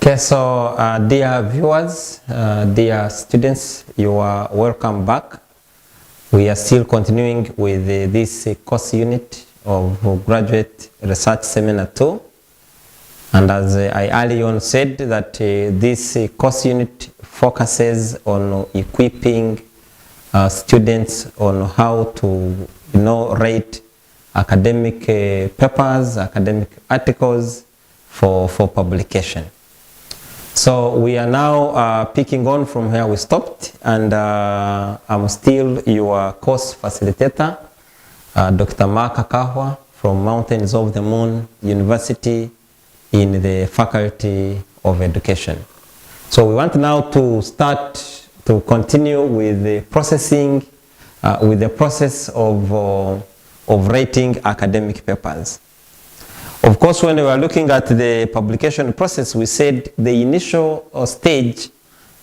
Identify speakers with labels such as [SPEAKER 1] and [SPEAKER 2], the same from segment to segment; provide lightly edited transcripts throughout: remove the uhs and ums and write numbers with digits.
[SPEAKER 1] Okay, so dear viewers, dear students, you are welcome back. We are still continuing with this course unit of Graduate Research Seminar 2. And as I earlier on said, that this course unit focuses on equipping students on how to write academic papers, academic articles for publication. So we are now picking on from where we stopped, and I'm still your course facilitator, Dr. Mark Kahwa from Mountains of the Moon University in the Faculty of Education. So we want now to continue with the processing, with the process of writing academic papers. Of course, when we were looking at the publication process, we said the initial stage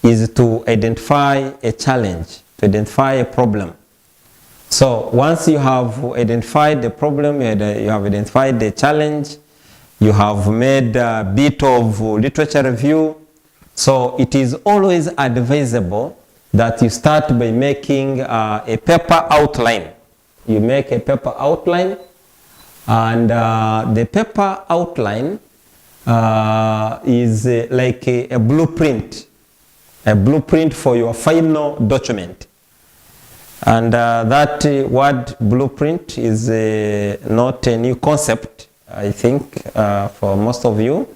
[SPEAKER 1] is to identify a challenge, to identify a problem. So once you have identified the problem, you have identified the challenge, you have made a bit of literature review. So it is always advisable that you start by making a paper outline. You make a paper outline. And the paper outline is like a blueprint for your final document. And that word blueprint is not a new concept, I think, for most of you.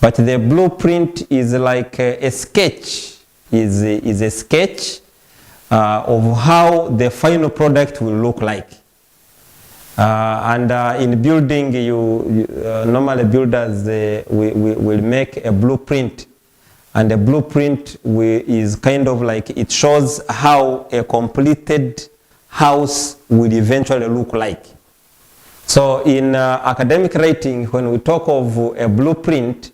[SPEAKER 1] But the blueprint is like a sketch, is a sketch of how the final product will look like. In building, normally builders will make a blueprint, and the blueprint is kind of like, it shows how a completed house will eventually look like. So in academic writing, when we talk of a blueprint,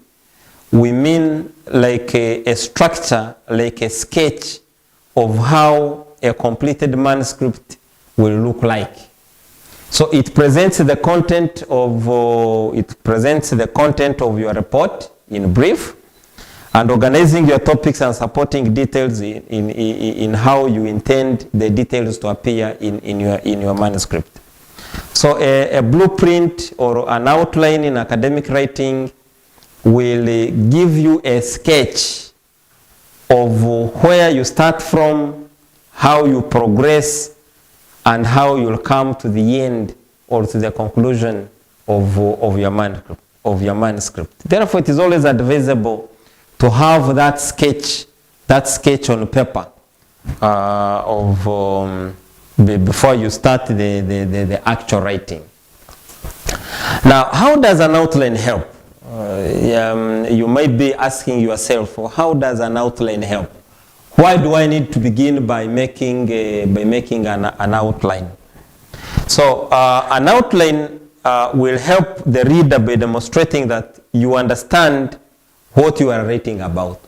[SPEAKER 1] we mean like a structure, like a sketch of how a completed manuscript will look like. So it presents the content of your report in brief, and organizing your topics and supporting details in how you intend the details to appear in your manuscript. So a blueprint or an outline in academic writing will give you a sketch of where you start from, how you progress, and how you'll come to the end or to the conclusion of your manuscript. Therefore, it is always advisable to have that sketch on paper before you start the actual writing. Now, how does an outline help? You might be asking yourself, how does an outline help? Why do I need to begin by making an outline? So an outline will help the reader by demonstrating that you understand what you are writing about.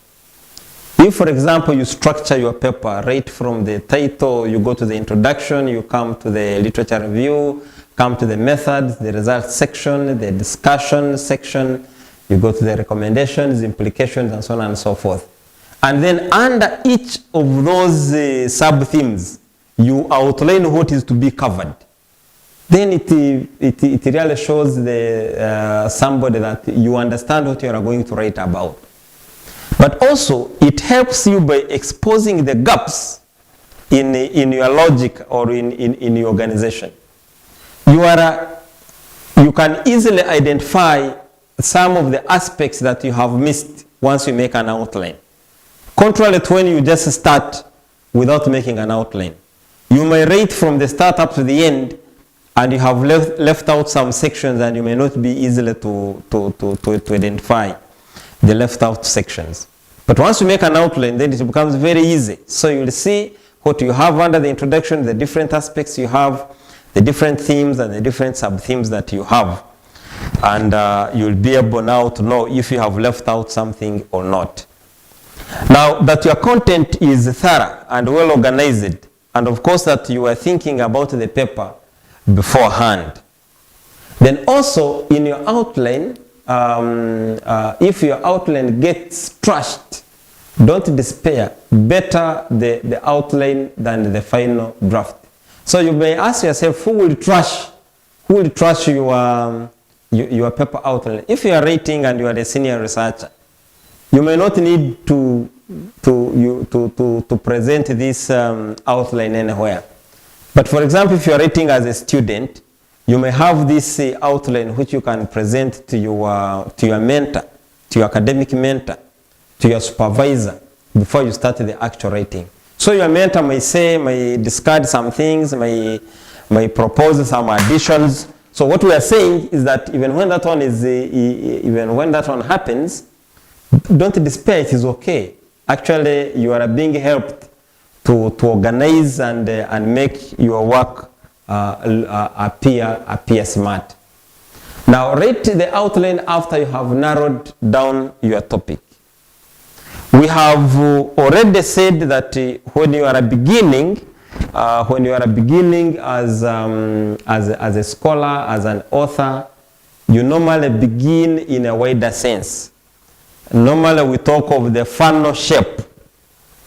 [SPEAKER 1] If, for example, you structure your paper right from the title, you go to the introduction, you come to the literature review, come to the methods, the results section, the discussion section, you go to the recommendations, implications, and so on and so forth. And then under each of those sub-themes, you outline what is to be covered. Then it really shows somebody that you understand what you are going to write about. But also, it helps you by exposing the gaps in your logic or in your organization. You can easily identify some of the aspects that you have missed once you make an outline. Contrary to when you just start without making an outline. You may write from the start up to the end, and you have left out some sections, and you may not be easily to identify the left out sections. But once you make an outline, then it becomes very easy. So you'll see what you have under the introduction, the different aspects you have, the different themes and the different sub-themes that you have. And you'll be able now to know if you have left out something or not. Now that your content is thorough and well organized, and of course that you are thinking about the paper beforehand, then also in your outline if your outline gets trashed, don't despair. Better the outline than the final draft. So you may ask yourself, who will trash your paper outline? If you are writing and you are a senior researcher, you may not need to present this outline anywhere. But for example, if you are writing as a student, you may have this outline which you can present to your mentor, to your academic mentor, to your supervisor before you start the actual writing. So your mentor may discard some things, may propose some additions. So what we are saying is that even when that one happens, don't despair. It is okay. Actually, you are being helped to organize and make your work appear smart. Now, write the outline after you have narrowed down your topic. We have already said that when you are beginning as a scholar, as an author, you normally begin in a wider sense. Normally, we talk of the funnel shape.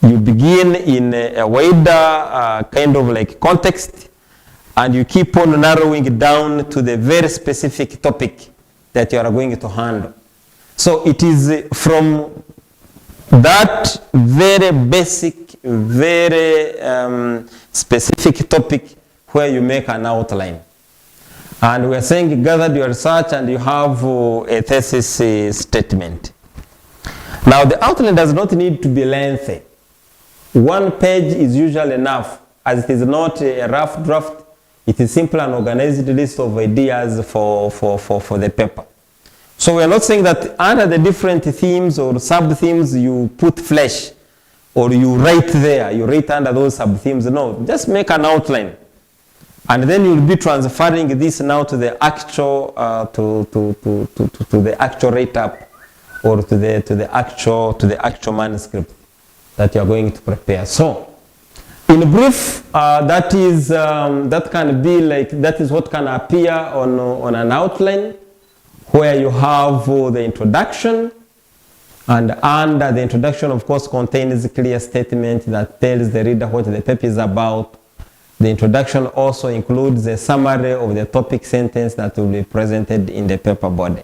[SPEAKER 1] You begin in a wider kind of like context, and you keep on narrowing it down to the very specific topic that you are going to handle. So it is from that very basic, very specific topic where you make an outline. And we are saying you gathered your research and you have a thesis statement. Now the outline does not need to be lengthy. 1 page is usually enough, as it is not a rough draft. It is simply an organized list of ideas for the paper. So we are not saying that under the different themes or sub-themes you put flesh or you write there, you write under those sub-themes. No, just make an outline. And then you'll be transferring this now to the actual, to the actual write-up or to the actual manuscript that you are going to prepare. So, in brief, that is what can appear on an outline, where you have the introduction, and under the introduction, of course, contains a clear statement that tells the reader what the paper is about. The introduction also includes a summary of the topic sentence that will be presented in the paper body.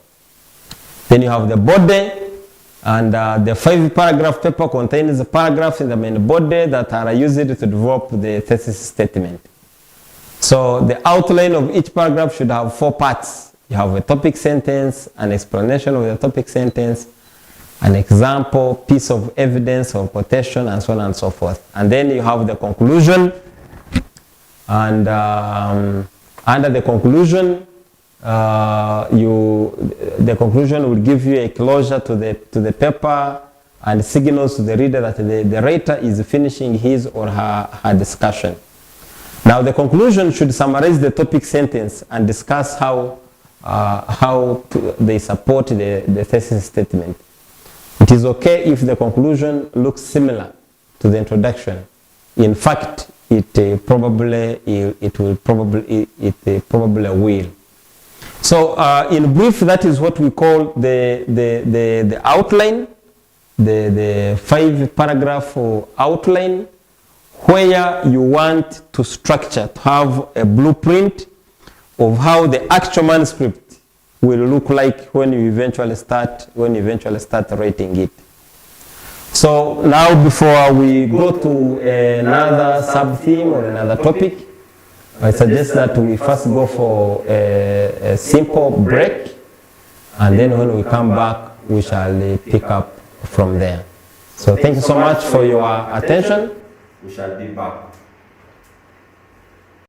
[SPEAKER 1] Then you have the body, and the 5-paragraph paper contains the paragraphs in the main body that are used to develop the thesis statement. So the outline of each paragraph should have 4 parts. You have a topic sentence, an explanation of the topic sentence, an example, piece of evidence or quotation, and so on and so forth. And then you have the conclusion, and under the conclusion, the conclusion will give you a closure to the paper and signals to the reader that the writer is finishing his or her discussion. Now the conclusion should summarize the topic sentence and discuss how they support the thesis statement. It is okay if the conclusion looks similar to the introduction. In fact, it probably will. So in brief, that is what we call the outline, the 5-paragraph outline, where you want to structure, to have a blueprint of how the actual manuscript will look like when you eventually start writing it. So now, before we go to another sub-theme or another topic, I suggest that we first go for a simple break, and then when we come back, we shall pick up from there. So thank you so much for your attention. We shall be back.